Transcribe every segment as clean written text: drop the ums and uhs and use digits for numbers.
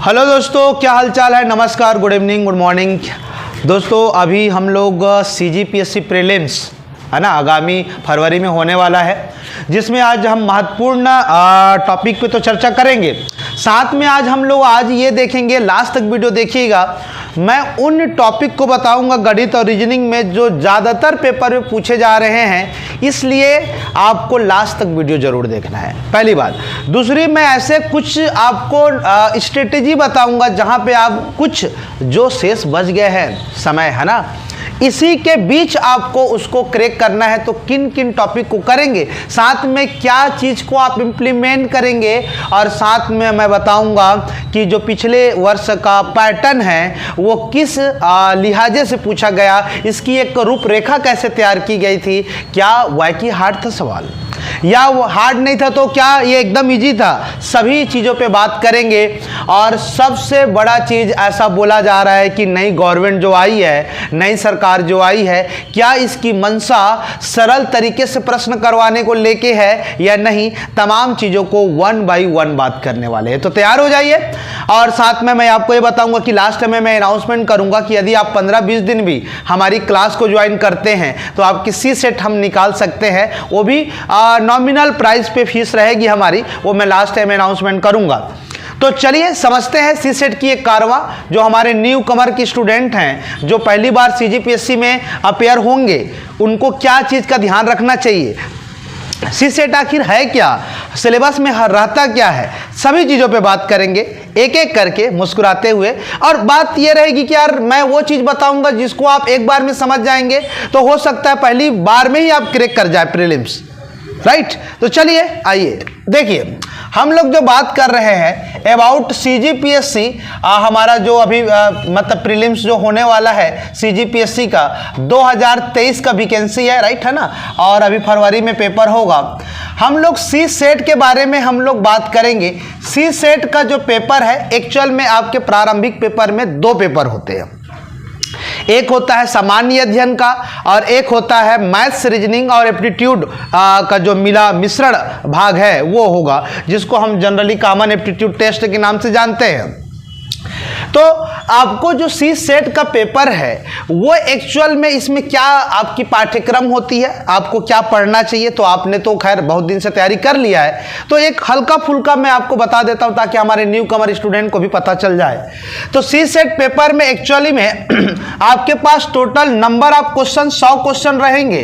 Hello दोस्तों, क्या हाल चाल है। नमस्कार, गुड इवनिंग, गुड मॉर्निंग। दोस्तों अभी हम लोग CGPSC प्रीलिम्स है ना, आगामी फरवरी में होने वाला है, जिसमें आज हम महत्वपूर्ण टॉपिक पे तो चर्चा करेंगे। साथ में आज ये देखेंगे, लास्ट तक वीडियो देखिएगा, मैं उन टॉपिक को बताऊंगा गणित और रीजनिंग में जो ज़्यादातर पेपर में पूछे जा रहे हैं, इसलिए आपको लास्ट तक वीडियो जरूर देखना है, पहली बात। दूसरी, मैं ऐसे कुछ आपको स्ट्रेटेजी बताऊंगा जहां पे आप कुछ जो शेष बच गए हैं समय, है ना, इसी के बीच आपको उसको क्रैक करना है। तो किन किन टॉपिक को करेंगे, साथ में क्या चीज़ को आप इम्प्लीमेंट करेंगे, और साथ में मैं बताऊंगा कि जो पिछले वर्ष का पैटर्न है वो किस लिहाजे से पूछा गया, इसकी एक रूपरेखा कैसे तैयार की गई थी, क्या वाकई हार्ड था सवाल या वो हार्ड नहीं था, तो क्या ये एकदम इजी था, सभी चीज़ों पे बात करेंगे। और सबसे बड़ा चीज़ ऐसा बोला जा रहा है कि नई गवर्नमेंट जो आई है, नई सरकार जो आई है, क्या इसकी मंशा सरल तरीके से प्रश्न करवाने को लेके है या नहीं, तमाम चीज़ों को वन बाय वन बात करने वाले हैं। तो तैयार हो जाइए। और साथ में मैं आपको ये बताऊंगा कि लास्ट में मैं अनाउंसमेंट करूंगा कि यदि आप 15-20 दिन भी हमारी क्लास को ज्वाइन करते हैं तो आपकी C-सेट हम निकाल सकते हैं, वो भी नॉमिनल प्राइस पे फीस रहेगी हमारी, वो मैं लास्ट टाइम अनाउंसमेंट करूंगा। तो चलिए समझते हैं C-सेट की एक कारवां। जो हमारे न्यू कमर की स्टूडेंट हैं, जो पहली बार CGPSC में अपेयर होंगे, उनको क्या चीज़ का ध्यान रखना चाहिए, C-सेट आखिर है क्या, सिलेबस में रहता क्या है, सभी चीज़ों पे बात करेंगे एक एक करके मुस्कुराते हुए। और बात ये रहेगी कि यार मैं वो चीज़ बताऊंगा जिसको आप एक बार में समझ जाएंगे, तो हो सकता है पहली बार में ही आप क्रैक कर जाए प्रीलिम्स, राइट। तो चलिए आइए देखिए, हम लोग जो बात कर रहे हैं अबाउट CGPSC, हमारा जो अभी मतलब प्रीलिम्स जो होने वाला है CGPSC का 2023 का वैकेंसी है, राइट, है ना, और अभी फरवरी में पेपर होगा। हम लोग C-सेट के बारे में हम लोग बात करेंगे। C-सेट का जो पेपर है, एक्चुअल में आपके प्रारंभिक पेपर में 2 पेपर होते हैं, एक होता है सामान्य अध्ययन का और एक होता है मैथ्स, रीजनिंग और एप्टीट्यूड का जो मिश्रण भाग है वो होगा, जिसको हम जनरली कॉमन एप्टीट्यूड टेस्ट के नाम से जानते हैं। तो आपको जो C-सेट का पेपर है वो एक्चुअल में इसमें क्या आपकी पाठ्यक्रम होती है, आपको क्या पढ़ना चाहिए, तो आपने तो खैर बहुत दिन से तैयारी कर लिया है, तो एक हल्का फुल्का मैं आपको बता देता हूं ताकि हमारे न्यू कमर स्टूडेंट को भी पता चल जाए। तो C-सेट पेपर में एक्चुअली में आपके पास total number of question 100 question रहेंगे,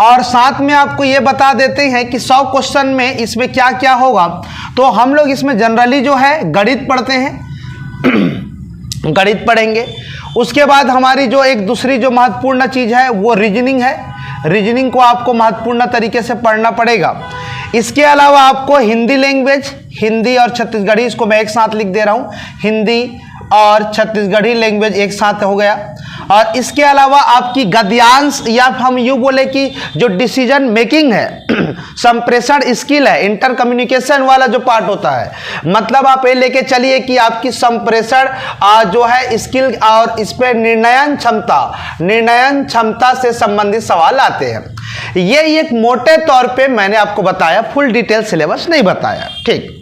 और साथ में आपको ये बता देते हैं कि 100 क्वेश्चन में इसमें क्या क्या होगा। तो हम लोग इसमें जनरली जो है गणित पढ़ते हैं, गणित पढ़ेंगे। उसके बाद हमारी जो एक दूसरी जो महत्वपूर्ण चीज़ है वो रीजनिंग है, रीजनिंग को आपको महत्वपूर्ण तरीके से पढ़ना पड़ेगा। इसके अलावा आपको हिंदी लैंग्वेज, हिंदी और छत्तीसगढ़ी, इसको मैं एक साथ लिख दे रहा हूँ, हिंदी और छत्तीसगढ़ी लैंग्वेज एक साथ हो गया। और इसके अलावा आपकी गद्यांश, या हम यूँ बोले कि जो डिसीजन मेकिंग है, संप्रेषण स्किल है, इंटर कम्युनिकेशन वाला जो पार्ट होता है, मतलब आप ये लेके चलिए कि आपकी संप्रेषण जो है स्किल, और इस पे निर्णयन क्षमता से संबंधित सवाल आते हैं। ये एक मोटे तौर पे मैंने आपको बताया, फुल डिटेल सिलेबस नहीं बताया, ठीक।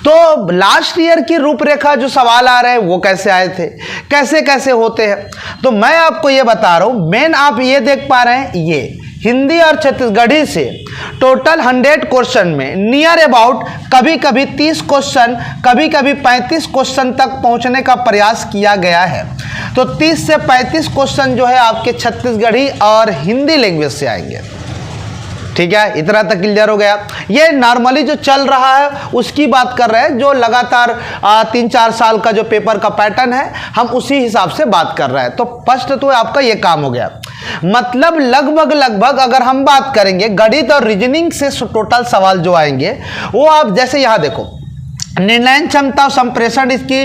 तो लास्ट ईयर की रूपरेखा जो सवाल आ रहे हैं वो कैसे आए थे, कैसे कैसे होते हैं, तो मैं आपको ये बता रहा हूं। मेन आप ये देख पा रहे हैं, ये हिंदी और छत्तीसगढ़ी से टोटल 100 क्वेश्चन में नियर अबाउट कभी कभी 30 क्वेश्चन, कभी कभी 35 क्वेश्चन तक पहुंचने का प्रयास किया गया है। तो 30 से 35 क्वेश्चन जो है आपके छत्तीसगढ़ी और हिंदी लैंग्वेज से आएंगे, ठीक है। इतना तक क्लियर हो गया। ये नॉर्मली जो चल रहा है उसकी बात कर रहे हैं, जो लगातार 3-4 साल का जो पेपर का पैटर्न है, हम उसी हिसाब से बात कर रहे हैं। तो फर्स्ट तो आपका ये काम हो गया, मतलब लगभग अगर हम बात करेंगे गणित और रीजनिंग से टोटल सवाल जो आएंगे वो आप जैसे यहाँ देखो, निर्णय क्षमता, संप्रेषण, इसकी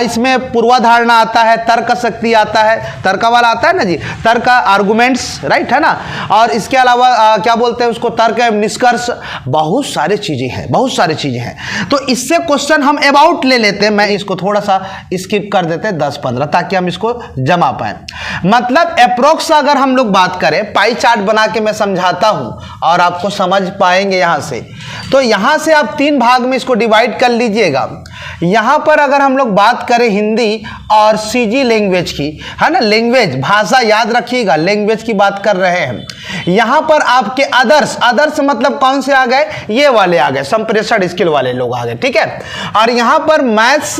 इसमें पूर्वाधारणा आता है, तर्क शक्ति आता है, तर्क वाला आता है ना जी, तर्क आर्गुमेंट्स, राइट, है ना, और इसके अलावा क्या बोलते हैं उसको, तर्क एवं निष्कर्ष, बहुत सारी चीजें हैं। तो इससे क्वेश्चन हम अबाउट ले लेते हैं, मैं इसको थोड़ा सा स्किप कर देते हैं 10-15 ताकि हम इसको जमा पाए। मतलब अप्रोक्स अगर हम लोग बात करें, पाई चार्ट बना के मैं समझाता हूं और आपको समझ पाएंगे। यहां से तो यहां से आप 3 भाग में इसको डिवाइड कर लीजिए। लीजिएगा, यहाँ पर अगर हम लोग बात करें हिंदी और सीजी लैंग्वेज की, है ना, लैंग्वेज भाषा याद रखिएगा, लैंग्वेज की बात कर रहे हैं। यहाँ पर आपके अदर्स मतलब कौन से आ गए, ये वाले आ गए, संप्रेषण स्किल वाले लोग आ गए, ठीक है। और यहाँ पर मैथ्स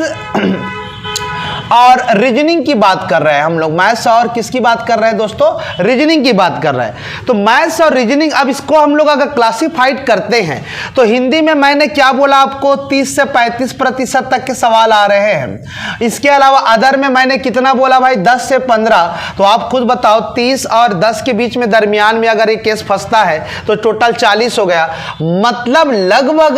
और रीजनिंग की बात कर रहे हैं हम लोग, मैथ्स और किसकी बात कर रहे हैं दोस्तों, रीजनिंग की बात कर रहे हैं। तो मैथ्स और रीजनिंग, अब इसको हम लोग अगर क्लासिफाइड करते हैं तो हिंदी में मैंने क्या बोला आपको, 30 से 35% तक के सवाल आ रहे हैं। इसके अलावा अदर में मैंने कितना बोला भाई, 10 से 15। तो आप खुद बताओ, 30 और 10 के बीच में दरमियान में अगर एक केस फंसता है तो टोटल 40 हो गया। मतलब लगभग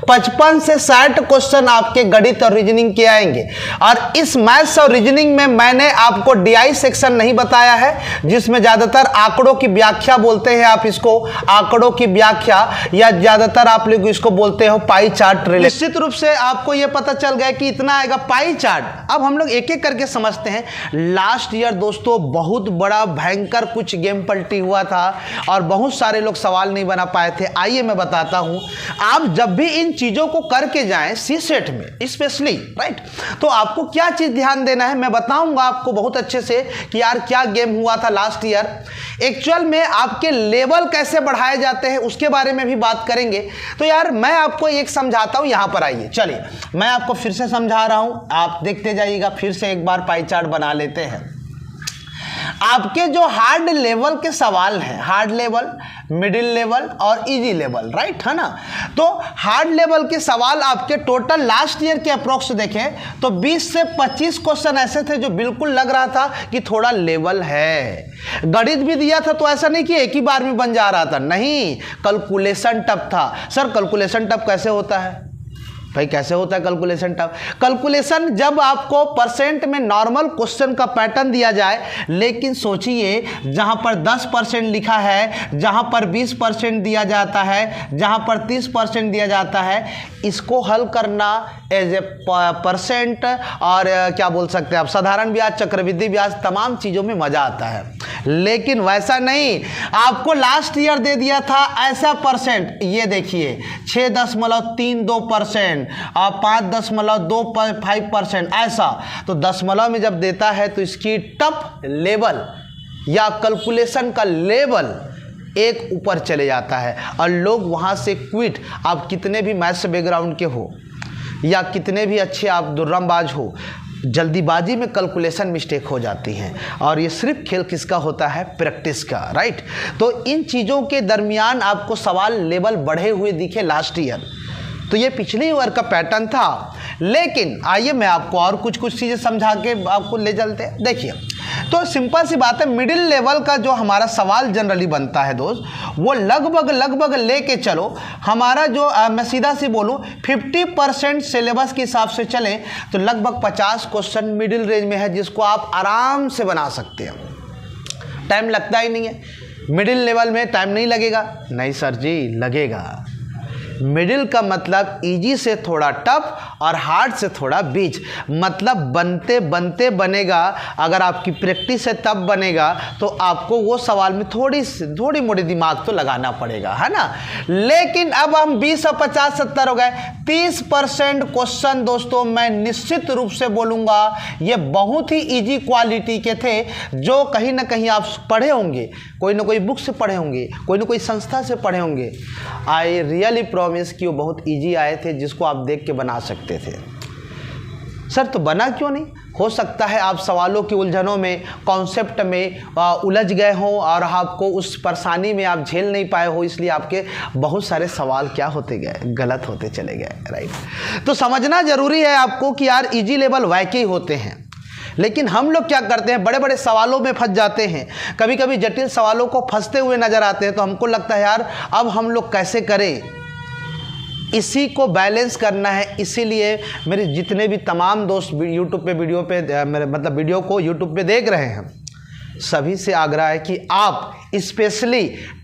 55 से 60 क्वेश्चन आपके गणित और रीजनिंग के आएंगे। और इस मैथ्स और रीजनिंग में मैंने आपको डीआई सेक्शन नहीं बताया है, जिसमें ज्यादातर आंकड़ों की व्याख्या बोलते हैं आप इसको, आंकड़ों की व्याख्या, या ज्यादातर आप लोग इसको बोलते हो पाई चार्ट। निश्चित रूप से आपको यह पता चल गया कि इतना आएगा पाई चार्ट। अब हम लोग एक एक करके समझते हैं। लास्ट ईयर दोस्तों बहुत बड़ा भयंकर कुछ गेम पलटी हुआ था और बहुत सारे लोग सवाल नहीं बना पाए थे। आइए मैं बताता हूं, आप जब भी इन चीजों को करके जाएं सी सेट में स्पेशली, राइट, तो आपको क्या चीज ध्यान देना है, मैं बताऊंगा आपको बहुत अच्छे से कि यार क्या गेम हुआ था लास्ट ईयर। एक्चुअल में आपके लेवल कैसे बढ़ाए जाते हैं उसके बारे में भी बात करेंगे। तो यार मैं आपको एक समझाता हूं, यहां पर आइए, चलिए मैं आपको फिर से समझा रहा हूं, आप देखते जाइएगा। फिर से एक बार पाई चार्ट बना लेते हैं। आपके जो हार्ड लेवल के सवाल हैं, हार्ड लेवल, मिडिल लेवल और इजी लेवल, राइट, है ना। तो हार्ड लेवल के सवाल आपके टोटल लास्ट ईयर के अप्रोक्स देखें तो 20 से 25 क्वेश्चन ऐसे थे जो बिल्कुल लग रहा था कि थोड़ा लेवल है। गणित भी दिया था तो ऐसा नहीं कि एक ही बार में बन जा रहा था, नहीं, कैलकुलेशन टफ था। सर कैलकुलेशन टफ कैसे होता है भाई, कैसे होता है कैलकुलेशन टफ? कैलकुलेशन जब आपको परसेंट में नॉर्मल क्वेश्चन का पैटर्न दिया जाए, लेकिन सोचिए जहां पर 10% लिखा है, जहां पर 20% दिया जाता है, जहां पर 30% दिया जाता है, इसको हल करना एज ए परसेंट और क्या बोल सकते हैं आप, साधारण ब्याज, चक्रवृद्धि ब्याज, तमाम चीज़ों में मज़ा आता है। लेकिन वैसा नहीं, आपको लास्ट ईयर दे दिया था ऐसा परसेंट, ये देखिए 6.32% और 5.25% ऐसा। तो दशमलव में जब देता है तो इसकी टफ लेवल या कैलकुलेशन का लेवल एक ऊपर चले जाता है और लोग वहाँ से क्विट। आप कितने भी मैथ्स बैकग्राउंड के हो या कितने भी अच्छे आप दुर्रमबाज हो, जल्दीबाजी में कैलकुलेशन मिस्टेक हो जाती हैं। और ये सिर्फ खेल किसका होता है, प्रैक्टिस का, राइट। तो इन चीज़ों के दरमियान आपको सवाल लेवल बढ़े हुए दिखे लास्ट ईयर, तो ये पिछले ईयर का पैटर्न था। लेकिन आइए मैं आपको और कुछ चीज़ें समझा के आपको ले चलते हैं। देखिए, तो सिंपल सी बात है, मिडिल लेवल का जो हमारा सवाल जनरली बनता है दोस्त, वो लगभग लेके चलो, हमारा जो मैं सीधा सी बोलूँ 50% सिलेबस के हिसाब से चले तो लगभग 50 क्वेश्चन मिडिल रेंज में है, जिसको आप आराम से बना सकते हैं। टाइम लगता ही नहीं है मिडिल लेवल में, टाइम नहीं लगेगा, नहीं सर जी लगेगा। मिडिल का मतलब इजी से थोड़ा टफ और हार्ड से थोड़ा बीच, मतलब बनते बनते बनेगा। अगर आपकी प्रैक्टिस है तब बनेगा, तो आपको वो सवाल में थोड़ी मोड़ी दिमाग तो लगाना पड़ेगा, है ना। लेकिन अब हम 20 और 50 70 हो गए, 30% क्वेश्चन दोस्तों मैं निश्चित रूप से बोलूँगा ये बहुत ही ईजी क्वालिटी के थे, जो कहीं ना कहीं आप पढ़े होंगे, कोई ना कोई बुक से पढ़े होंगे, कोई ना कोई संस्था से पढ़े होंगे। आई रियली प्रॉमिस कि वो बहुत इजी आए थे, जिसको आप देख के बना सकते थे। सर तो बना क्यों नहीं? हो सकता है आप सवालों की उलझनों में, कॉन्सेप्ट में उलझ गए हों और आपको उस परेशानी में आप झेल नहीं पाए हो, इसलिए आपके बहुत सारे सवाल क्या होते गए, गलत होते चले गए, राइट। तो समझना जरूरी है आपको कि यार इजी लेवल वैके ही होते हैं। लेकिन हम लोग क्या करते हैं, बड़े बड़े सवालों में फंस जाते हैं, कभी कभी जटिल सवालों को फंसते हुए नजर आते हैं। तो हमको लगता है यार अब हम लोग कैसे करें, इसी को बैलेंस करना है। इसीलिए मेरे जितने भी तमाम दोस्त यूट्यूब पे वीडियो पे मेरे मतलब वीडियो को यूट्यूब पे देख रहे हैं, सभी से आग्रह है कि आप स्पेशली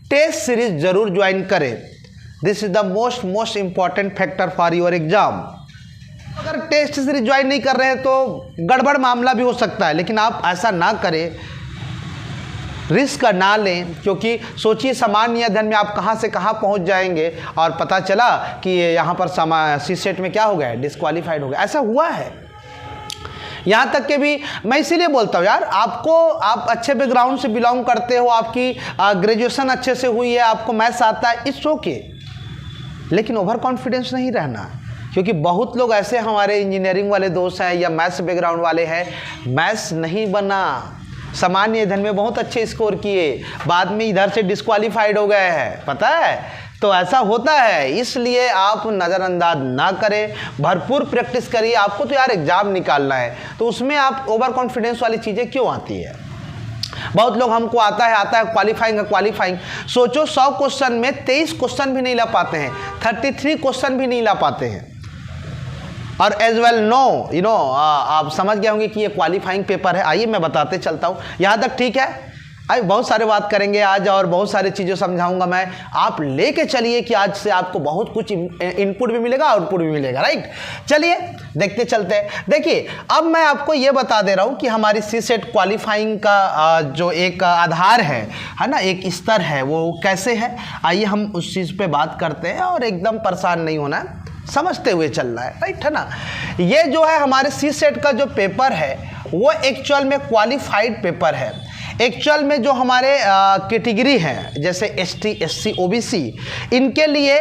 टेस्ट सीरीज जरूर ज्वाइन करें। This is the most important factor for your exam. अगर टेस्ट सीरीज ज्वाइन नहीं कर रहे हैं तो गड़बड़ मामला भी हो सकता है, लेकिन आप ऐसा ना करें। रिस्क ना लें, क्योंकि सोचिए सामान्य अध्ययन में आप कहाँ से कहाँ पहुँच जाएंगे और पता चला कि यहाँ पर सीसेट में क्या हो गया, डिस्क्वालीफाइड हो गया। ऐसा हुआ है। यहाँ तक के भी मैं इसीलिए बोलता हूँ यार, आप अच्छे बैकग्राउंड से बिलोंग करते हो, आपकी ग्रेजुएशन अच्छे से हुई है, आपको मैथ्स आता है, इट्स ओके, लेकिन ओवर कॉन्फिडेंस नहीं रहना। क्योंकि बहुत लोग ऐसे हमारे इंजीनियरिंग वाले दोस्त हैं या मैथ्स बैकग्राउंड वाले हैं, मैथ्स नहीं बना, सामान्य अध्ययन में बहुत अच्छे स्कोर किए, बाद में इधर से डिस्क्वालीफाइड हो गए हैं, पता है। तो ऐसा होता है, इसलिए आप नज़रअंदाज ना करें, भरपूर प्रैक्टिस करिए। आपको तो यार एग्ज़ाम निकालना है, तो उसमें आप ओवर कॉन्फिडेंस वाली चीज़ें क्यों आती है। बहुत लोग हमको आता है क्वालिफाइंग, सोचो 100 क्वेश्चन में 23 क्वेश्चन भी नहीं ला पाते हैं, 33 क्वेश्चन भी नहीं ला पाते हैं। और एज वेल नो आप समझ गए होंगे कि ये क्वालिफाइंग पेपर है। आइए मैं बताते चलता हूँ, यहाँ तक ठीक है। आई बहुत सारे बात करेंगे आज और बहुत सारी चीज़ें समझाऊंगा मैं, आप लेके चलिए कि आज से आपको बहुत कुछ इनपुट भी मिलेगा, आउटपुट भी मिलेगा, राइट। चलिए देखते चलते हैं। देखिए अब मैं आपको ये बता दे रहा हूँ कि हमारी सीसेट क्वालिफाइंग का जो एक आधार है ना, एक स्तर है, वो कैसे है। आइए हम उस चीज़ पे बात करते हैं और एकदम परेशान नहीं होना है, समझते हुए चलना है, राइट है ना। ये जो है हमारे सीसेट का जो पेपर है वो एक्चुअल में क्वालिफाइड पेपर है। एक्चुअल में जो हमारे कैटेगरी हैं जैसे ST SC OBC, इनके लिए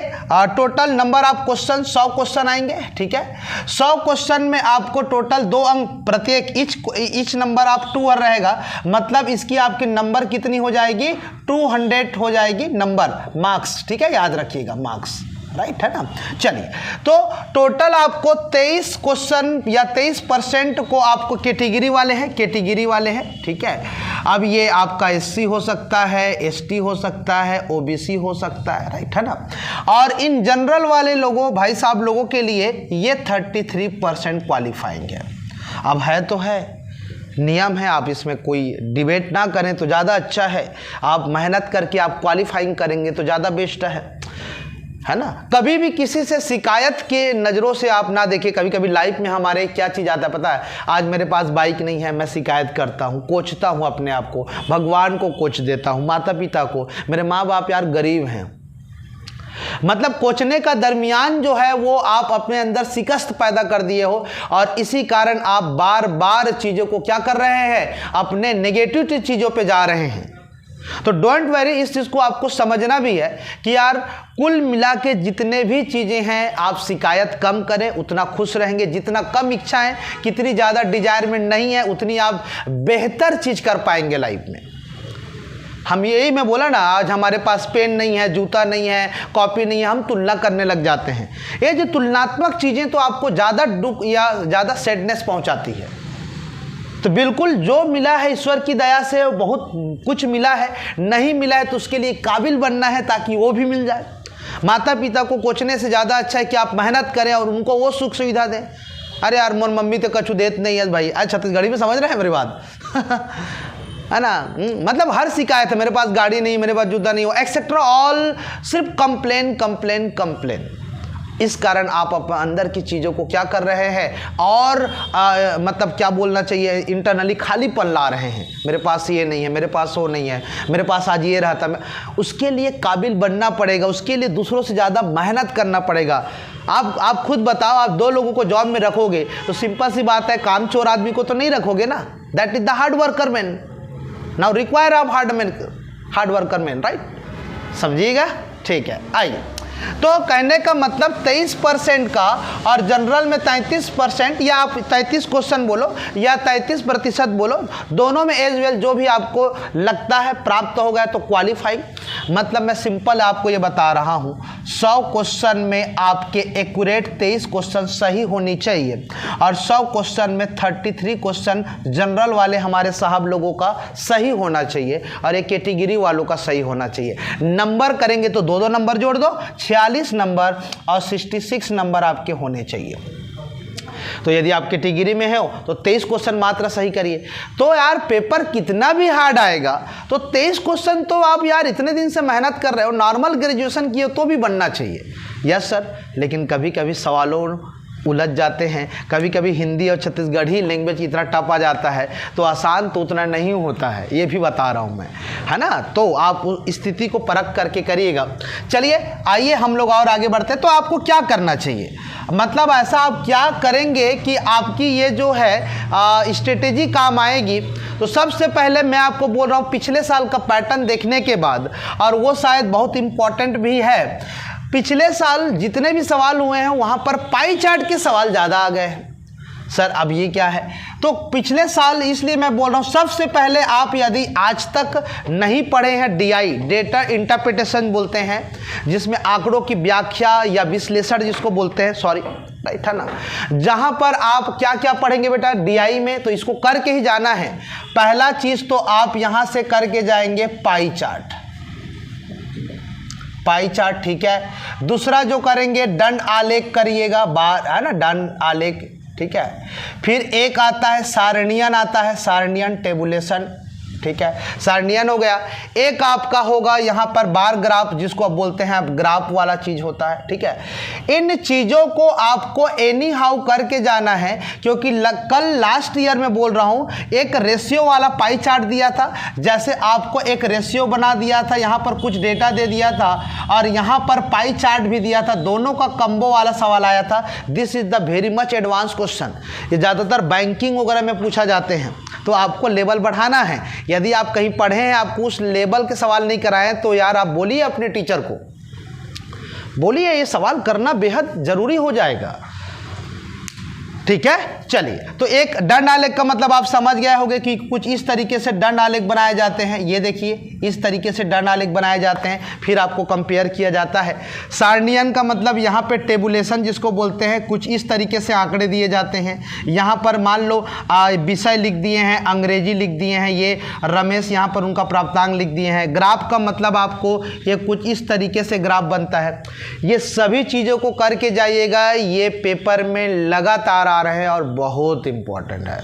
total number of question 100 question आएंगे, ठीक है। 100 क्वेश्चन में आपको टोटल 2 अंक प्रत्येक, ईच नंबर ऑफ 2 रहेगा, मतलब इसकी आपकी नंबर कितनी हो जाएगी, 200 हो जाएगी नंबर, मार्क्स, ठीक है, याद रखिएगा मार्क्स, राइट है ना। चलिए तो टोटल आपको 23 क्वेश्चन या 23% को आपको कैटेगरी वाले हैं, ठीक है। अब ये आपका SC हो सकता है, ST हो सकता है, OBC हो सकता है, राइट है ना। और इन जनरल वाले लोगों, भाई साहब लोगों के लिए ये 33% क्वालिफाइंग है। अब है तो है, नियम है, आप इसमें कोई डिबेट ना करें तो ज़्यादा अच्छा है। आप मेहनत करके आप क्वालिफाइंग करेंगे तो ज़्यादा बेस्ट है ना। कभी भी किसी से शिकायत के नज़रों से आप ना देखें। कभी कभी लाइफ में हमारे क्या चीज़ आता है पता है, आज मेरे पास बाइक नहीं है, मैं शिकायत करता हूँ, कोचता हूँ अपने आप को, भगवान को कोच देता हूँ, माता पिता को, मेरे माँ बाप यार गरीब हैं, मतलब कोचने का दरमियान जो है वो आप अपने अंदर शिकस्त पैदा कर दिए हो, और इसी कारण आप बार बार चीज़ों को क्या कर रहे हैं, अपने नेगेटिव चीज़ों पे जा रहे हैं। तो डोंट वरी, इस चीज़ को आपको समझना भी है कि यार कुल मिला के जितने भी चीज़ें हैं आप शिकायत कम करें, उतना खुश रहेंगे। जितना कम इच्छा है, कितनी ज़्यादा डिजायरमेंट नहीं है, उतनी आप बेहतर चीज़ कर पाएंगे लाइफ में। हम यही मैं बोला ना, आज हमारे पास पेन नहीं है, जूता नहीं है, कॉपी नहीं है, हम तुलना करने लग जाते हैं। ये जो तुलनात्मक चीज़ें तो आपको ज़्यादा दुख या ज़्यादा सैडनेस पहुंचाती है। तो बिल्कुल जो मिला है ईश्वर की दया से बहुत कुछ मिला है, नहीं मिला है तो उसके लिए काबिल बनना है ताकि वो भी मिल जाए। माता पिता को कोचने से ज़्यादा अच्छा है कि आप मेहनत करें और उनको वो सुख सुविधा दें। अरे यार मोर मम्मी तो कछु देत नहीं है भाई, आज छत्तीसगढ़ी में समझ रहे हैं मेरी बात है ना। मतलब हर शिकायत है, मेरे पास गाड़ी नहीं, मेरे पास जूता नहीं हो, एक्सेट्रा ऑल, सिर्फ कंप्लेन। इस कारण आप अपने अंदर की चीज़ों को क्या कर रहे हैं, और मतलब क्या बोलना चाहिए, इंटरनली खालीपन ला रहे हैं। मेरे पास ये नहीं है, मेरे पास वो नहीं है, मेरे पास आज ये रहता, मैं उसके लिए काबिल बनना पड़ेगा, उसके लिए दूसरों से ज़्यादा मेहनत करना पड़ेगा। आप खुद बताओ, आप 2 लोगों को जॉब में रखोगे तो सिंपल सी बात है, काम चोर आदमी को तो नहीं रखोगे ना। That is the hard worker man, now require of hard worker man, right, समझिएगा, ठीक है। आइए, तो कहने का मतलब 23% का और जनरल में 33%, या आप 33 क्वेश्चन बोलो या 33% बोलो, दोनों में एज वेल जो भी आपको लगता है प्राप्त हो गया तो क्वालिफाई। मतलब मैं सिंपल आपको ये बता रहा हूँ, 100 क्वेश्चन में आपके एक्यूरेट 23 क्वेश्चन सही होनी चाहिए, और 100 क्वेश्चन में 33 क्वेश्चन जनरल वाले हमारे साहब लोगों का सही होना चाहिए, और एक कैटेगरी वालों का सही होना चाहिए। नंबर करेंगे तो 2-2 नंबर जोड़ दो, 46 नंबर और 66 नंबर आपके होने चाहिए। तो यदि आप कैटेगरी में हो तो 23 क्वेश्चन मात्र सही करिए। तो यार पेपर कितना भी हार्ड आएगा तो 23 क्वेश्चन तो आप यार इतने दिन से मेहनत कर रहे हो, नॉर्मल ग्रेजुएशन किए तो भी बनना चाहिए। यस सर, लेकिन कभी कभी सवालों उलझ जाते हैं। कभी कभी हिंदी और छत्तीसगढ़ी लैंग्वेज इतना टफ आ जाता है तो आसान तो उतना नहीं होता है, ये भी बता रहा हूँ मैं, है ना। तो आप उस स्थिति को परख करके करिएगा। चलिए आइए हम लोग और आगे बढ़ते हैं। तो आपको क्या करना चाहिए, मतलब ऐसा आप क्या करेंगे कि आपकी ये जो है स्ट्रेटेजी काम आएगी। तो सबसे पहले मैं आपको बोल रहा हूँ पिछले साल का पैटर्न देखने के बाद, और वो शायद बहुत इम्पॉर्टेंट भी है, पिछले साल जितने भी सवाल हुए हैं वहाँ पर पाई चार्ट के सवाल ज़्यादा आ गए हैं। सर अब ये क्या है, तो पिछले साल इसलिए मैं बोल रहा हूँ सबसे पहले आप यदि आज तक नहीं पढ़े हैं DI, डेटा इंटरप्रिटेशन बोलते हैं, जिसमें आंकड़ों की व्याख्या या विश्लेषण जिसको बोलते हैं, सॉरी राइट है ना, जहाँ पर आप क्या क्या पढ़ेंगे बेटा DI में, तो इसको करके ही जाना है। पहला चीज़ तो आप यहाँ से करके जाएंगे पाई चार्ट, पाई चार्ट, ठीक है। दूसरा जो करेंगे दंड आलेख करिएगा, बार है ना, दंड आलेख, ठीक है। फिर एक आता है सारणियन, आता है सारणियन टेबुलेशन, ठीक है, सारणियन हो गया। एक आपका होगा यहाँ पर बार ग्राफ, जिसको आप बोलते हैं ग्राफ वाला चीज होता है, ठीक है। इन चीजों को आपको एनी हाउ करके जाना है, क्योंकि कल लास्ट ईयर में बोल रहा हूँ एक रेशियो वाला पाई चार्ट दिया था, जैसे आपको एक रेशियो बना दिया था, यहाँ पर कुछ डेटा दे दिया था और यहाँ पर पाई चार्ट भी दिया था, दोनों का कम्बो वाला सवाल आया था। This is the very much advance question, ये ज़्यादातर बैंकिंग वगैरह में पूछा जाते हैं। तो आपको लेवल बढ़ाना है, यदि आप कहीं पढ़े हैं आपको उस लेवल के सवाल नहीं कराएं तो यार आप बोलिए अपने टीचर को, बोलिए ये सवाल करना बेहद जरूरी हो जाएगा, ठीक है। चलिए, तो एक दंड आलेख का मतलब आप समझ गए होंगे कि कुछ इस तरीके से दंड आलेख बनाए जाते हैं। ये देखिए इस तरीके से दंड आलेख बनाए जाते हैं, फिर आपको कंपेयर किया जाता है। सारणियन का मतलब यहाँ पे टेबुलेशन जिसको बोलते हैं, कुछ इस तरीके से आंकड़े दिए जाते हैं। यहाँ पर मान लो विषय लिख दिए हैं, अंग्रेजी लिख दिए हैं, ये रमेश यहाँ पर उनका प्राप्तांक लिख दिए हैं। ग्राफ का मतलब आपको ये कुछ इस तरीके से ग्राफ बनता है। ये सभी चीज़ों को करके जाइएगा, ये पेपर में लगातार आ रहे हैं और बहुत इम्पोर्टेंट है।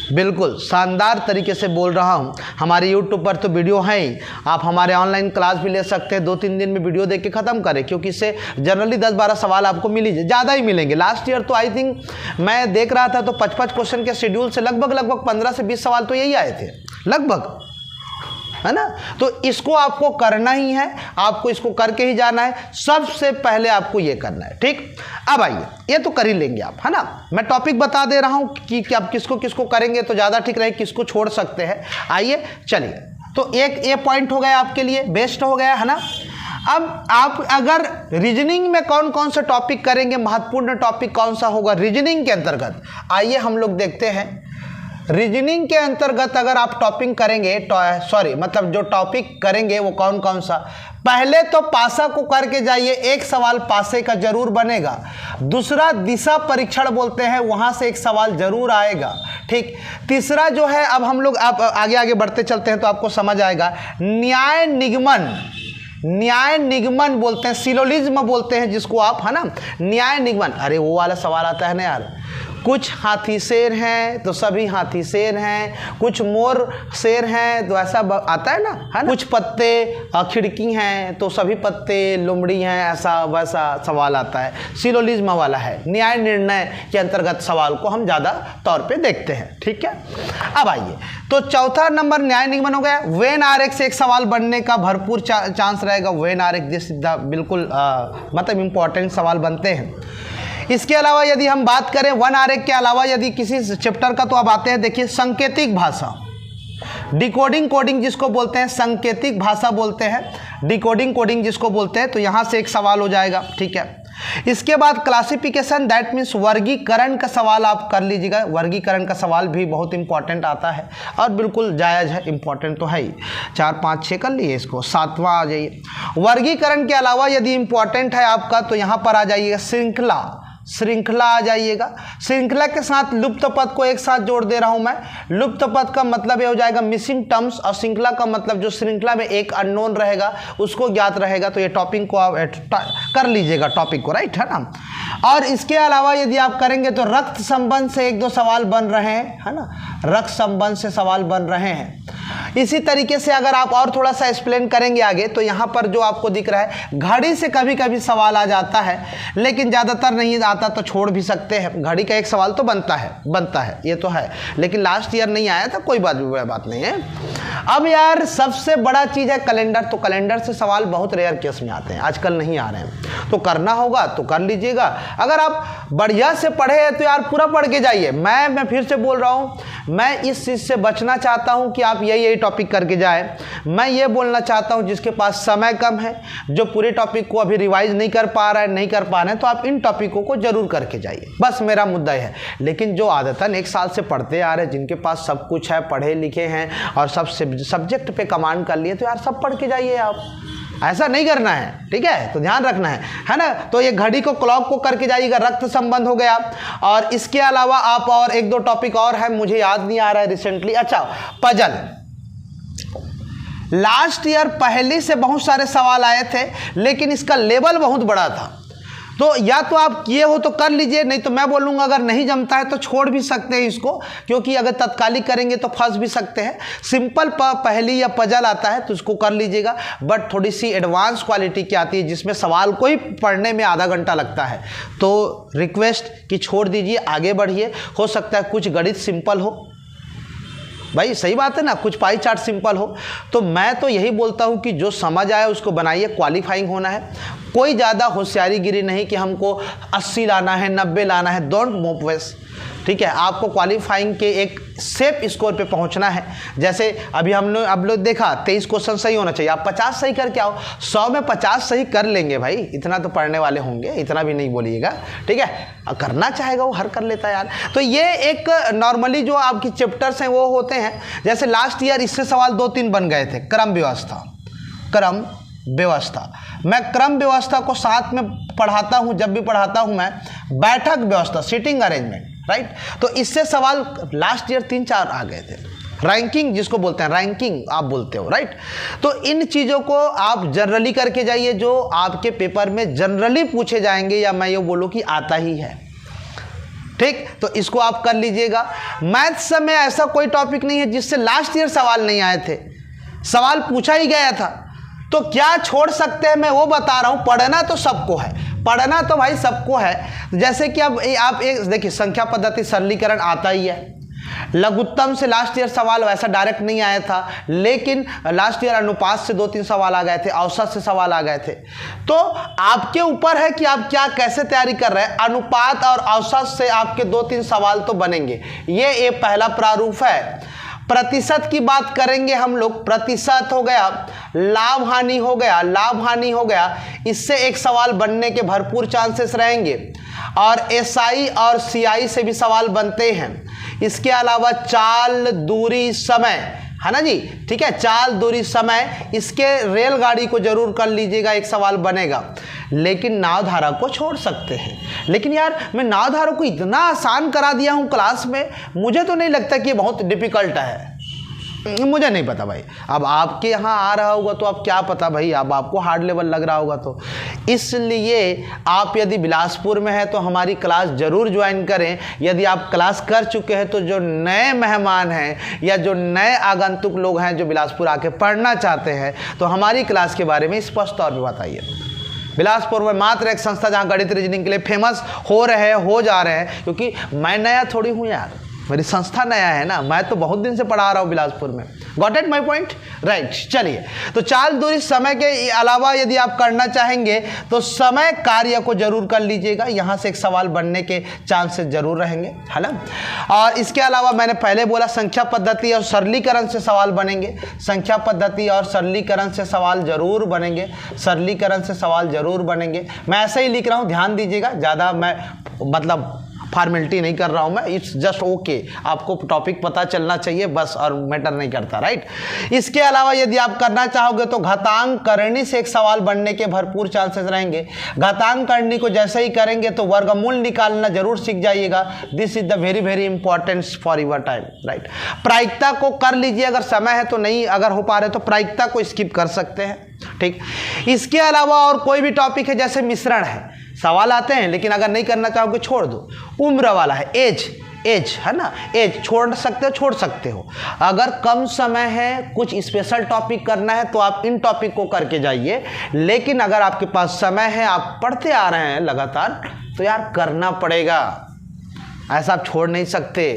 बिल्कुल शानदार तरीके से बोल रहा हूँ। हमारे YouTube पर तो वीडियो है ही, आप हमारे ऑनलाइन क्लास भी ले सकते हैं, 2-3 दिन में वीडियो देख के ख़त्म करें, क्योंकि इससे जनरली 10-12 सवाल आपको मिल ही ज़्यादा ही मिलेंगे। लास्ट ईयर तो आई थिंक मैं देख रहा था तो 55 क्वेश्चन के शेड्यूल से लगभग 15 से 20 सवाल तो यही आए थे लगभग, है ना। तो इसको आपको करना ही है, आपको इसको करके ही जाना है। सबसे पहले आपको ये करना है, ठीक। अब आइए, ये तो कर ही लेंगे आप, है ना। मैं टॉपिक बता दे रहा हूँ कि आप किसको किसको करेंगे तो ज़्यादा ठीक रहे, किसको छोड़ सकते हैं। आइए चलिए, तो एक ये पॉइंट हो गया आपके लिए, बेस्ट हो गया, है ना। अब आप अगर रीजनिंग में कौन कौन से टॉपिक करेंगे, महत्वपूर्ण टॉपिक कौन सा होगा रीजनिंग के अंतर्गत, आइए हम लोग देखते हैं। रीजनिंग के अंतर्गत अगर आप टॉपिक करेंगे, मतलब जो टॉपिक करेंगे वो कौन कौन सा, पहले तो पासा को करके जाइए, एक सवाल पासे का जरूर बनेगा। दूसरा दिशा परीक्षण बोलते हैं, वहां से एक सवाल जरूर आएगा, ठीक। तीसरा जो है, अब हम लोग आप आगे आगे बढ़ते चलते हैं तो आपको समझ आएगा, न्याय निगमन बोलते हैं, सिलोजिज्म बोलते हैं जिसको आप, है ना, न्याय निगमन। अरे वो वाला सवाल आता है ना यार, कुछ हाथी शेर हैं तो सभी हाथी शेर हैं, कुछ मोर शेर हैं तो ऐसा आता है ना, है ना? कुछ पत्ते खिड़की हैं तो सभी पत्ते लोमड़ी हैं, ऐसा वैसा सवाल आता है, सिलोजिज्म वाला है। न्याय निर्णय के अंतर्गत सवाल को हम ज़्यादा तौर पे देखते हैं, ठीक है। अब आइए, तो चौथा नंबर न्याय निगमन हो गया। वेन आरेख से एक सवाल बनने का भरपूर चांस रहेगा। वेन आरेख जिस बिल्कुल मतलब इम्पोर्टेंट सवाल बनते हैं। इसके अलावा यदि हम बात करें वन आरेख के अलावा यदि किसी चैप्टर का, तो अब आते हैं, देखिए सांकेतिक भाषा, डिकोडिंग कोडिंग जिसको बोलते हैं, सांकेतिक भाषा बोलते हैं, डिकोडिंग कोडिंग जिसको बोलते हैं, तो यहाँ से एक सवाल हो जाएगा, ठीक है। इसके बाद क्लासिफिकेशन, दैट मीन्स वर्गीकरण का सवाल आप कर लीजिएगा। वर्गीकरण का सवाल भी बहुत इंपॉर्टेंट आता है और बिल्कुल जायज़ है, इंपॉर्टेंट तो है ही। 4, 5, 6 कर लिए, इसको 7वां आ जाइए। वर्गीकरण के अलावा यदि इंपॉर्टेंट है आपका, तो यहाँ पर आ जाइएगा श्रृंखला आ जाइएगा। श्रृंखला के साथ लुप्त पद को एक साथ जोड़ दे रहा हूं मैं। लुप्त पद का मतलब ये हो जाएगा मिसिंग टर्म्स, और श्रृंखला का मतलब जो श्रृंखला में एक अननोन रहेगा उसको ज्ञात रहेगा। तो ये टॉपिक को आप कर लीजिएगा, टॉपिक को, राइट, है ना। और इसके अलावा यदि आप करेंगे तो रक्त संबंध से 1-2 सवाल बन रहे हैं, है ना, रक्त संबंध से सवाल बन रहे हैं। इसी तरीके से अगर आप और थोड़ा सा एक्सप्लेन करेंगे आगे, तो यहाँ पर जो आपको दिख रहा है, घड़ी से कभी कभी सवाल आ जाता है, लेकिन ज़्यादातर नहीं आता तो छोड़ भी सकते हैं, घड़ी का एक सवाल तो बनता है ये तो है, लेकिन लास्ट ईयर नहीं आया था, कोई बात नहीं है। अब यार सबसे बड़ा चीज़ है कैलेंडर, तो कैलेंडर से सवाल बहुत रेयर केस में आते हैं, आजकल नहीं आ रहे हैं, तो करना होगा तो कर लीजिएगा। अगर आप बढ़िया से पढ़े हैं तो यार पूरा पढ़ के जाइए। मैं फिर से बोल रहा हूँ, मैं इस चीज़ से बचना चाहता हूँ कि आप यही टॉपिक करके जाए। मैं ये बोलना चाहता हूँ जिसके पास समय कम है, जो पूरे टॉपिक को अभी रिवाइज नहीं कर पा रहे हैं, तो आप इन टॉपिकों को जरूर करके जाइए, बस मेरा मुद्दा है। लेकिन जो आदतन 1 साल से पढ़ते आ रहे हैं, जिनके पास सब कुछ है, पढ़े लिखे हैं और सब सब्जेक्ट पे कमांड कर लिए, तो यार सब पढ़ के जाइए आप, ऐसा नहीं करना है, ठीक है, तो ध्यान रखना है ना। तो ये घड़ी को, क्लॉक को करके जाइएगा, रक्त संबंध हो गया, और इसके अलावा आप और 1-2 टॉपिक और है, मुझे याद नहीं आ रहा है रिसेंटली। अच्छा, पजल, लास्ट ईयर पहले से बहुत सारे सवाल आए थे, लेकिन इसका लेवल बहुत बड़ा था, तो या तो आप किए हो तो कर लीजिए, नहीं तो मैं बोलूँगा अगर नहीं जमता है तो छोड़ भी सकते हैं इसको, क्योंकि अगर तत्कालिक करेंगे तो फंस भी सकते हैं। सिंपल पहेली या पजल आता है तो उसको कर लीजिएगा, बट थोड़ी सी एडवांस क्वालिटी की आती है जिसमें सवाल को ही पढ़ने में आधा घंटा लगता है, तो रिक्वेस्ट कि छोड़ दीजिए, आगे बढ़िए। हो सकता है कुछ गणित सिंपल हो, भाई सही बात है ना, कुछ पाई चार्ट सिंपल हो, तो मैं तो यही बोलता हूँ कि जो समझ आए उसको बनाइए, क्वालिफाइंग होना है, कोई ज़्यादा होशियारीगिरी नहीं कि हमको 80 लाना है, 90 लाना है, डोंट मूव वेस्ट, ठीक है। आपको क्वालिफाइंग के एक सेफ स्कोर पे पहुंचना है। जैसे अभी हमने अब लोग देखा 23 क्वेश्चन सही होना चाहिए, आप 50 सही करके आओ, 100 में 50 सही कर लेंगे भाई, इतना तो पढ़ने वाले होंगे, इतना भी नहीं बोलिएगा, ठीक है। करना चाहेगा वो हर कर लेता है यार। तो ये एक नॉर्मली जो आपकी चैप्टर्स हैं वो होते हैं, जैसे लास्ट ईयर इससे सवाल 2-3 बन गए थे। क्रम व्यवस्था, मैं क्रम व्यवस्था को साथ में पढ़ाता हूँ, जब भी पढ़ाता हूँ मैं, बैठक व्यवस्था, सीटिंग अरेंजमेंट, राइट, तो इससे सवाल लास्ट ईयर 3-4 आ गए थे। रैंकिंग जिसको बोलते हैं, रैंकिंग आप बोलते हो, राइट, तो इन चीज़ों को आप जनरली करके जाइए, जो आपके पेपर में जनरली पूछे जाएंगे, या मैं ये बोलूँ कि आता ही है, ठीक, तो इसको आप कर लीजिएगा। मैथ्स में ऐसा कोई टॉपिक नहीं है जिससे लास्ट ईयर सवाल नहीं आए थे, सवाल पूछा ही गया था, तो क्या छोड़ सकते हैं मैं वो बता रहा हूँ। पढ़ना तो सबको है, पढ़ना तो भाई सबको है। जैसे कि अब आप एक देखिए, संख्या पद्धति सरलीकरण आता ही है, लघुत्तम से लास्ट ईयर सवाल वैसा डायरेक्ट नहीं आया था, लेकिन लास्ट ईयर अनुपात से 2-3 सवाल आ गए थे, औसत से सवाल आ गए थे। तो आपके ऊपर है कि आप क्या कैसे तैयारी कर रहे हैं। अनुपात और औसत से आपके 2-3 सवाल तो बनेंगे, ये पहला प्रारूप है। प्रतिशत की बात करेंगे हम लोग, प्रतिशत हो गया, लाभ हानि हो गया, इससे एक सवाल बनने के भरपूर चांसेस रहेंगे, और एसआई और सीआई से भी सवाल बनते हैं। इसके अलावा चाल, दूरी, समय, है ना जी, ठीक है, चाल, दूरी, समय, इसके रेलगाड़ी को जरूर कर लीजिएगा, एक सवाल बनेगा। लेकिन नावधारा को छोड़ सकते हैं। लेकिन यार मैं नावधारा को इतना आसान करा दिया हूँ क्लास में, मुझे तो नहीं लगता कि ये बहुत डिफिकल्ट है, मुझे नहीं पता भाई, अब आपके यहाँ आ रहा होगा तो अब क्या पता भाई, अब आपको हार्ड लेवल लग रहा होगा, तो इसलिए आप यदि बिलासपुर में हैं तो हमारी क्लास ज़रूर ज्वाइन करें। यदि आप क्लास कर चुके हैं तो जो नए मेहमान हैं या जो नए आगंतुक लोग हैं जो बिलासपुर आके पढ़ना चाहते हैं, तो हमारी क्लास के बारे में स्पष्ट तौर पर बताइए। बिलासपुर में मात्र एक संस्था जहाँ गणित रीजनिंग के लिए फेमस हो जा रहे हैं, क्योंकि मैं नया थोड़ी हूँ यार, मेरी संस्था नया है ना, मैं तो बहुत दिन से पढ़ा रहा हूँ बिलासपुर में। Got it my point, right. चलिए, तो चाल, दूरी, समय के अलावा यदि आप करना चाहेंगे तो समय कार्य को जरूर कर लीजिएगा, यहाँ से एक सवाल बनने के चांसेस जरूर रहेंगे, है ना। और इसके अलावा मैंने पहले बोला संख्या पद्धति और सरलीकरण से सवाल बनेंगे, संख्या पद्धति और सरलीकरण से सवाल जरूर बनेंगे, सरलीकरण से सवाल जरूर बनेंगे। मैं ऐसे ही लिख रहा हूँ, ध्यान दीजिएगा, ज़्यादा मैं मतलब फॉर्मेलिटी नहीं कर रहा हूं मैं, इट्स जस्ट ओके, आपको टॉपिक पता चलना चाहिए बस, और मैटर नहीं करता, राइट। इसके अलावा यदि आप करना चाहोगे तो घातांक करनी से एक सवाल बनने के भरपूर चांसेस रहेंगे। घातांक करनी को जैसे ही करेंगे तो वर्गमूल निकालना जरूर सीख जाइएगा, this is the very very important for your time, right. प्रायिकता को कर लीजिए, अगर समय है तो, नहीं अगर हो पा रहे तो प्रायिकता को स्किप कर सकते हैं, ठीक। इसके अलावा और कोई भी टॉपिक है, जैसे मिश्रण है, सवाल आते हैं, लेकिन अगर नहीं करना चाहोगे छोड़ दो। उम्र वाला है, एज है ना, एज छोड़ सकते हो। अगर कम समय है, कुछ स्पेशल टॉपिक करना है तो आप इन टॉपिक को करके जाइए। लेकिन अगर आपके पास समय है, आप पढ़ते आ रहे हैं लगातार, तो यार करना पड़ेगा, ऐसा आप छोड़ नहीं सकते,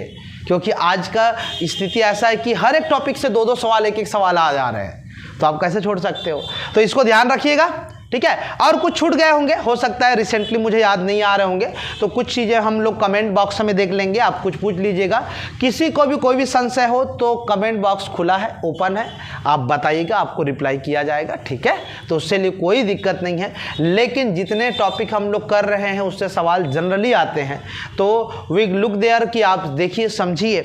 क्योंकि आज का स्थिति ऐसा है कि हर एक टॉपिक से 2-2 सवाल, एक सवाल आ जा रहे हैं, तो आप कैसे छोड़ सकते हो। तो इसको ध्यान रखिएगा, ठीक है। और कुछ छूट गए होंगे, हो सकता है रिसेंटली मुझे याद नहीं आ रहे होंगे, तो कुछ चीज़ें हम लोग कमेंट बॉक्स में देख लेंगे, आप कुछ पूछ लीजिएगा। किसी को भी कोई भी संशय हो तो कमेंट बॉक्स खुला है, ओपन है, आप बताइएगा, आपको रिप्लाई किया जाएगा, ठीक है। तो उससे लिए कोई दिक्कत नहीं है। लेकिन जितने टॉपिक हम लोग कर रहे हैं उससे सवाल जनरली आते हैं, तो वी लुक देयर कि आप देखिए, समझिए।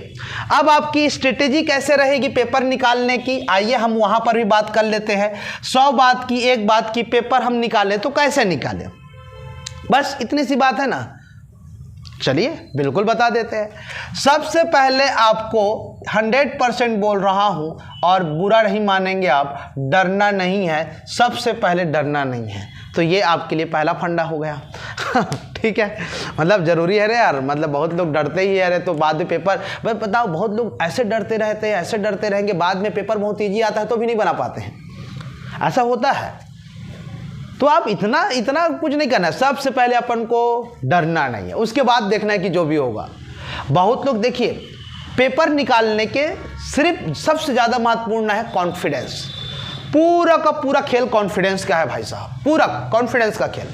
अब आपकी स्ट्रेटेजी कैसे रहेगी पेपर निकालने की, आइए हम वहाँ पर भी बात कर लेते हैं। 100 बात की, एक बात की पेपर हम निकालें तो कैसे निकालें, बस इतनी सी बात है ना। चलिए बिल्कुल बता देते हैं। सबसे पहले आपको 100% बोल रहा हूं और बुरा नहीं मानेंगे आप, डरना नहीं है, सबसे पहले डरना नहीं है। तो ये आपके लिए पहला फंडा हो गया ठीक है, मतलब ज़रूरी है रे यार, मतलब बहुत लोग डरते ही है रे, तो बाद में पेपर, भाई बताओ, बहुत लोग ऐसे डरते रहते हैं, ऐसे डरते रहेंगे, बाद में पेपर बहुत ईजी आता है तो भी नहीं बना पाते हैं, ऐसा होता है। तो आप इतना कुछ नहीं करना है, सबसे पहले अपन को डरना नहीं है, उसके बाद देखना है कि जो भी होगा। बहुत लोग देखिए पेपर निकालने के सिर्फ सबसे ज़्यादा महत्वपूर्ण है कॉन्फिडेंस। पूरा का पूरा खेल कॉन्फिडेंस का है भाई साहब, पूरा कॉन्फिडेंस का खेल।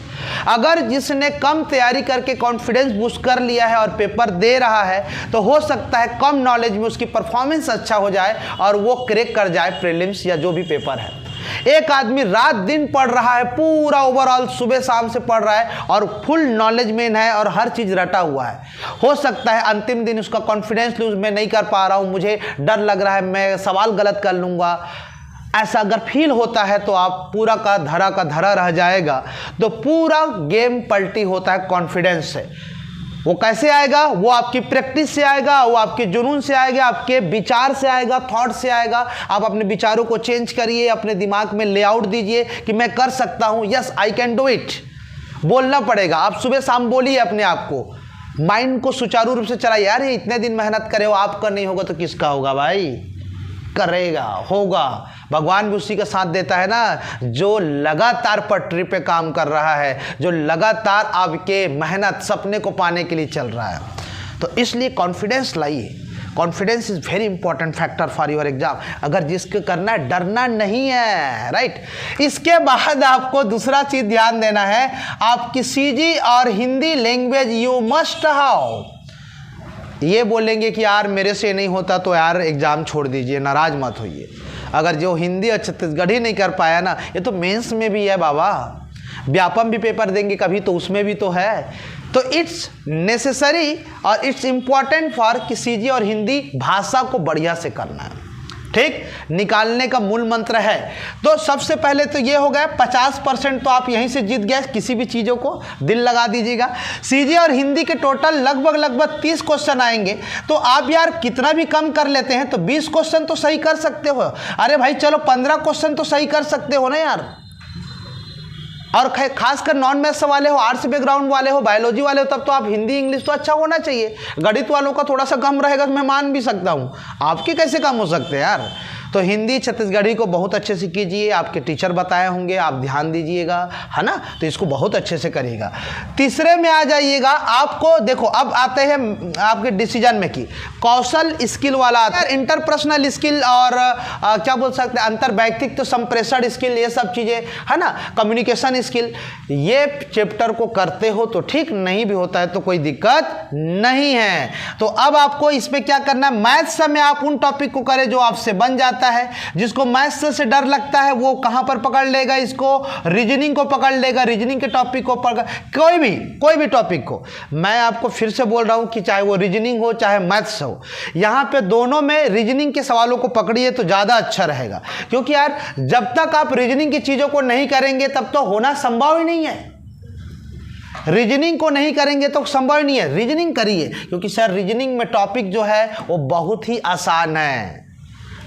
अगर जिसने कम तैयारी करके कॉन्फिडेंस बूस्ट कर लिया है और पेपर दे रहा है, तो हो सकता है कम नॉलेज में उसकी परफॉर्मेंस अच्छा हो जाए और वो क्रैक कर जाए प्रीलिम्स या जो भी पेपर है। एक आदमी रात दिन पढ़ रहा है, पूरा ओवरऑल सुबह शाम से पढ़ रहा है और फुल नॉलेज में है और हर चीज रटा हुआ है, हो सकता है अंतिम दिन उसका कॉन्फिडेंस लूज, मैं नहीं कर पा रहा हूं, मुझे डर लग रहा है, मैं सवाल गलत कर लूंगा, ऐसा अगर फील होता है तो आप पूरा का धरा रह जाएगा। तो पूरा गेम पलटी होता है कॉन्फिडेंस से। वो कैसे आएगा, वो आपकी प्रैक्टिस से आएगा, वो आपके जुनून से आएगा, आपके विचार से आएगा, थॉट से आएगा। आप अपने विचारों को चेंज करिए, अपने दिमाग में लेआउट दीजिए कि मैं कर सकता हूं, yes I can do it, बोलना पड़ेगा। आप सुबह शाम बोलिए अपने आप को, माइंड को सुचारू रूप से चलाइए। यार ये इतने दिन मेहनत करे हो, आपका नहीं होगा तो किसका होगा भाई, करेगा, होगा। भगवान भी उसी का साथ देता है ना, जो लगातार पटरी पे काम कर रहा है, जो लगातार आपके मेहनत सपने को पाने के लिए चल रहा है। तो इसलिए कॉन्फिडेंस लाइए, confidence is very important factor for your exam. अगर जिसको करना है, डरना नहीं है, राइट। इसके बाद आपको दूसरा चीज ध्यान देना है, आपकी सीजी और Hindi language you must have. ये बोलेंगे कि यार मेरे से नहीं होता तो यार एग्ज़ाम छोड़ दीजिए, नाराज मत होइए। अगर जो हिंदी और छत्तीसगढ़ी नहीं कर पाया ना, ये तो मेंस में भी है बाबा, व्यापम भी पेपर देंगे कभी तो उसमें भी तो है। तो इट्स नेसेसरी और इट्स इम्पॉर्टेंट फॉर कि सीजी और हिंदी भाषा को बढ़िया से करना है, ठीक, निकालने का मूल मंत्र है। तो सबसे पहले तो ये हो गया 50% तो आप यहीं से जीत गए, किसी भी चीज़ों को दिल लगा दीजिएगा। सीजी और हिंदी के टोटल लगभग 30 क्वेश्चन आएंगे, तो आप यार कितना भी कम कर लेते हैं तो 20 क्वेश्चन तो सही कर सकते हो। अरे भाई चलो 15 क्वेश्चन तो सही कर सकते हो ना यार। और खासकर नॉन मैथ्स वाले हो, आर्ट्स बैकग्राउंड वाले हो, बायोलॉजी वाले हो, तब तो आप हिंदी इंग्लिश तो अच्छा होना चाहिए। गणित वालों का थोड़ा सा कम रहेगा तो मैं मान भी सकता हूँ, आपके कैसे कम हो सकते हैं यार। तो हिंदी छत्तीसगढ़ी को बहुत अच्छे से कीजिए, आपके टीचर बताए होंगे, आप ध्यान दीजिएगा, है ना। तो इसको बहुत अच्छे से करिएगा। तीसरे में आ जाइएगा, आपको देखो अब आते हैं आपके डिसीजन में की कौशल स्किल वाला आता है, इंटरपर्सनल स्किल और क्या बोल सकते हैं अंतर व्यक्तित्व संप्रेषण स्किल, ये सब चीज़ें है ना, कम्युनिकेशन स्किल। ये चैप्टर को करते हो तो ठीक, नहीं भी होता है तो कोई दिक्कत नहीं है। तो अब आपको इसमें क्या करना है, मैथ्स में आप उन टॉपिक को करें जो आपसे बन जाता है। जिसको मैथ्स से डर लगता है वो कहां पर पकड़ लेगा, इसको रीजनिंग को पकड़ लेगा, रीजनिंग के टॉपिक को पकड़, कोई भी टॉपिक को। मैं आपको फिर से बोल रहा हूं कि चाहे वो रीजनिंग हो चाहे मैथ्स हो, यहां पे दोनों में रीजनिंग के सवालों को पकड़िए तो ज्यादा अच्छा रहेगा। क्योंकि यार जब तक आप रीजनिंग की चीजों को नहीं करेंगे तब तो होना संभव ही नहीं है। रीजनिंग को नहीं करेंगे तो संभव नहीं है। रीजनिंग करिए, क्योंकि सर रीजनिंग में टॉपिक जो है वो बहुत ही आसान है,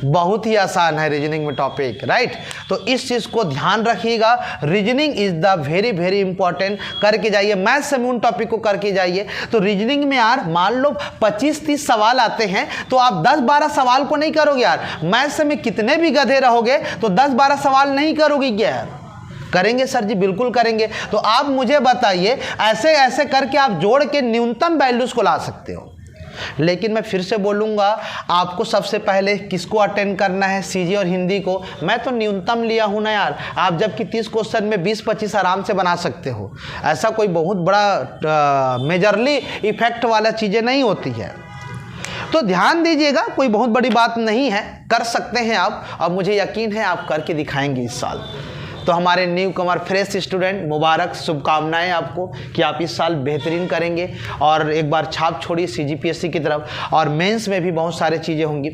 बहुत ही आसान है रीजनिंग में टॉपिक, राइट। तो इस चीज़ को ध्यान रखिएगा, reasoning is the very very important. करके जाइए, मैथ्स में उन टॉपिक को करके जाइए। तो रीजनिंग में यार मान लो 25-30 सवाल आते हैं तो आप 10-12 सवाल को नहीं करोगे यार। मैथ्स में कितने भी गधे रहोगे तो 10-12 सवाल नहीं करोगे यार। करेंगे सर जी, बिल्कुल करेंगे। तो आप मुझे बताइए, ऐसे ऐसे करके आप जोड़ के न्यूनतम वैल्यूज़ को ला सकते हो। लेकिन मैं फिर से बोलूँगा, आपको सबसे पहले किसको अटेंड करना है, सीजी और हिंदी को। मैं तो न्यूनतम लिया हूँ ना यार, आप जबकि 30 क्वेश्चन में 20-25 आराम से बना सकते हो। ऐसा कोई बहुत बड़ा मेजरली इफेक्ट वाला चीज़ें नहीं होती है। तो ध्यान दीजिएगा, कोई बहुत बड़ी बात नहीं है, कर सकते हैं आप, और मुझे यकीन है आप करके दिखाएंगे इस साल। तो हमारे न्यू कमर फ्रेश स्टूडेंट, मुबारक, शुभकामनाएं आपको कि आप इस साल बेहतरीन करेंगे और एक बार छाप छोड़िए सीजीपीएससी की तरफ, और मेंस में भी बहुत सारी चीज़ें होंगी।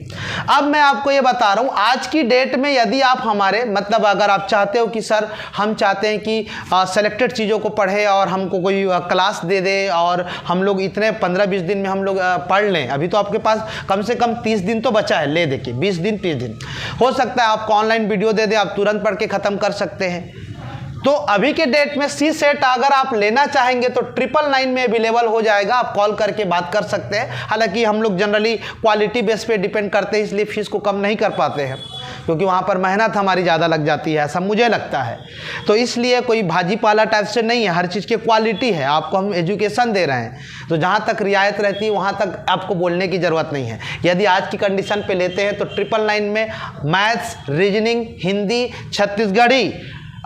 अब मैं आपको ये बता रहा हूँ, आज की डेट में यदि आप हमारे मतलब अगर आप चाहते हो कि सर हम चाहते हैं कि सेलेक्टेड चीज़ों को पढ़े और हमको कोई क्लास दे दे और हम लोग इतने 15-20 दिन में हम लोग पढ़ लें, अभी तो आपके पास कम से कम 30 दिन तो बचा है, ले देखिए 20 दिन 30 दिन हो सकता है आपको ऑनलाइन वीडियो दे दे, आप तुरंत पढ़ के ख़त्म कर सकते हैं। तो अभी के डेट में सी सेट अगर आप लेना चाहेंगे तो 999 में अवेलेबल हो जाएगा, आप कॉल करके बात कर सकते हैं। हालांकि हम लोग जनरली क्वालिटी बेस पे डिपेंड करते हैं, इसलिए फीस को कम नहीं कर पाते हैं, क्योंकि वहाँ पर मेहनत हमारी ज़्यादा लग जाती है, ऐसा मुझे लगता है। तो इसलिए कोई भाजीपाला टाइप से नहीं है, हर चीज़ की क्वालिटी है, आपको हम एजुकेशन दे रहे हैं। तो जहाँ तक रियायत रहती है वहाँ तक आपको बोलने की ज़रूरत नहीं है। यदि आज की कंडीशन पे लेते हैं तो 999 में मैथ्स, रीजनिंग, हिंदी, छत्तीसगढ़ी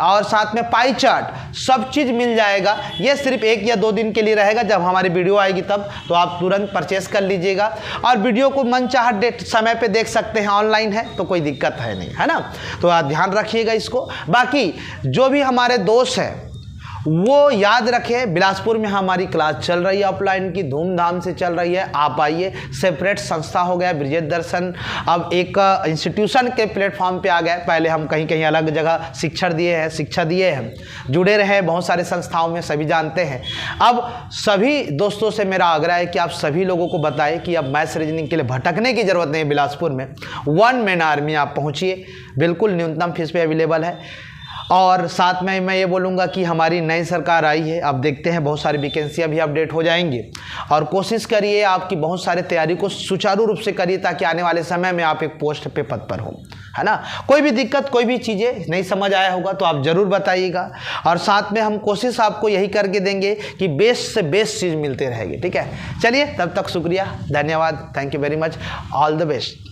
और साथ में पाई चार्ट सब चीज़ मिल जाएगा। ये सिर्फ 1 या 2 दिन के लिए रहेगा, जब हमारी वीडियो आएगी तब तो आप तुरंत परचेस कर लीजिएगा और वीडियो को मनचाहा डेट समय पे देख सकते हैं, ऑनलाइन है तो कोई दिक्कत है नहीं, है ना। तो आप ध्यान रखिएगा इसको। बाकी जो भी हमारे दोस्त हैं वो याद रखें, बिलासपुर में हमारी क्लास चल रही है ऑफलाइन की, धूमधाम से चल रही है। आप आइए, सेपरेट संस्था हो गया ब्रिजेश दर्शन, अब एक इंस्टीट्यूशन के प्लेटफॉर्म पे आ गए। पहले हम कहीं कहीं अलग जगह शिक्षा दिए हैं, जुड़े रहे बहुत सारे संस्थाओं में, सभी जानते हैं। अब सभी दोस्तों से मेरा आग्रह है कि आप सभी लोगों को बताएं कि अब मैथ्स रीजनिंग के लिए भटकने की ज़रूरत नहीं है। बिलासपुर में 1 मैन आर्मी आप पहुँचिए, बिल्कुल न्यूनतम फीस पे अवेलेबल है। और साथ में मैं ये बोलूँगा कि हमारी नई सरकार आई है, अब देखते हैं बहुत सारी वैकेंसियाँ भी अपडेट हो जाएंगी, और कोशिश करिए आपकी बहुत सारे तैयारी को सुचारू रूप से करिए, ताकि आने वाले समय में आप एक पोस्ट पे पद पर हो, है ना। कोई भी दिक्कत, कोई भी चीज़ें नहीं समझ आया होगा तो आप ज़रूर बताइएगा, और साथ में हम कोशिश आपको यही करके देंगे कि बेस्ट से बेस्ट चीज़ मिलते रहेगी, ठीक है। चलिए, तब तक शुक्रिया, धन्यवाद, thank you very much, all the best.